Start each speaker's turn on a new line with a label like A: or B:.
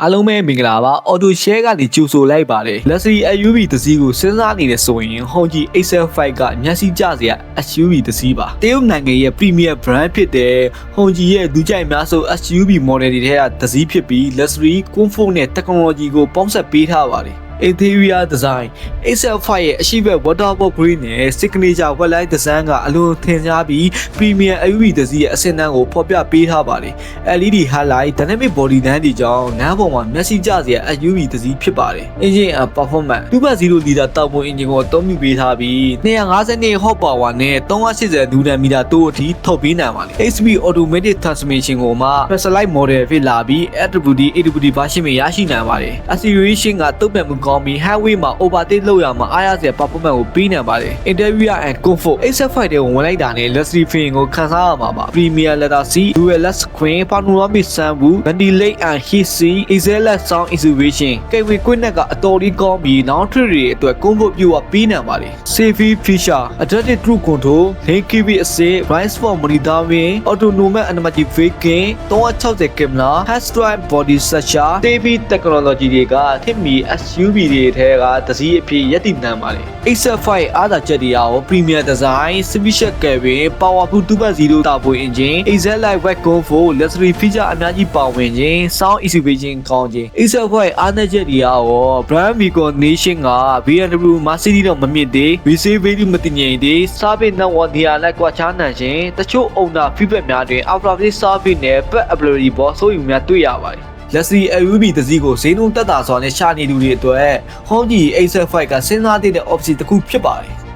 A: အားလုံးပဲမင်္ဂလာပါ Auto Share ကနေကြိုဆိုလိုက်ပါတယ် Luxury SUV တစ်စီးကိုစဉ်းစားနေတယ်ဆိုရင် Honda XL5 ကမျက်စိကျစရာ SUV တစ်စီးပါတရုတ်နိုင်ငံရဲ့ Premier Brand ဖြစ်တဲ့ Honda ရဲ့လူကြိုက်များဆုံး SUV model တွေထဲကတစ်စီးဖြစ်ပြီး Luxury, Comfort နဲ့ Technology ကိုပေါင်းစပ်ပေးထားပါတယ်Interior Design XL5 ရဲ့အရှိဘက် Waterfall Green နဲ့ Signature Wetline Design ကအလွန်ထင်ရှားပြီး Premium SUV တစ်စီးရဲ့အဆင့်အတန်းကိုဖော်ပြပေးထားပါတယ် LED Headlight Dynamic Body Lamp တွေကြောင့်နားပေါ်မှာမျက်စိကျစရာ SUV တစ်စီးဖြစ်ပါတယ် Engine and Performance 2.0 လီတာတောက်ပွင့် Engine ကိုအသုံးပြုပေးထားပြီး250 Horsepower နဲ့380 Nm တိုးအထိထုတ်ပေးနိုင်ပါတယ် 8-speed Automatic Transmission ကိုမှ Specialized Model ဖြစ်လာပြီး AWD AWD version မှာရရှိနိုင်ပါတယ် Acceleration ကတုံ့ပြန်မှုကောင်းပြီး highway မှာ overtake လုပ်ရမှာအားရစရာ performance ကိုပေးနိုင်ပါတယ် Interior and Comfort XL5 တဲ့ကိုဝင်လိုက်တာနဲ့ Luxury feeling ကိုခံစားရမှာပါ Premier Leather Seat Dual Screen Panoramic Sunroof Ventilate and Heat Seat Excellent Sound Insulation ကိဝေကွင်းနဲ့ကအတော်လေးကောင်းပြီး Long Trip တွေအတွက် Comfort ပြည့်ဝပေးနိုင်ပါတယ် Safety Feature Adaptive Cruise Control Lane Keeping Assist Blind Spot Monitoring Autonomous Automatic Braking 360 Camera Head-Strap Body Structure Safety Technology တွေကထင်မီ SUV တွေထဲကတစည်းအဖြစ်ရည်တည်နိုင်ပါတယ် XL5 အားသာချက်တွေအား Premier Design Special Cabin Powerful 2.0 Turbo Engine Excellent Wide Comfort Luxury Feature အများကြီးပါဝင်ခြင်း Sound Insulation ကောင်းခြင်း XL5 အားသာချက်တွေအား Brand Recognition က BMW Mercedes တော့မမြင့်သေး Resale Value မတည်ငြိမ်သေး Service Network နေရာလိုက်ကွာခြားနိုင်ခြင်းတချို့ Owner Feedback များတွင် After Sales Service နဲ့ Back Availability ပေါ်ဆိုရင်များတွေ့ရပါတယ်Luxury SUV တစ်စီးကိုဈေးနှုန်းတက်တာစွာနဲ့ရှာနေသူတွေအတွက် Honda XL5 ကစဉ်းစားသင့်တဲ့ option တစ်ခုဖြစ်ပါတယ်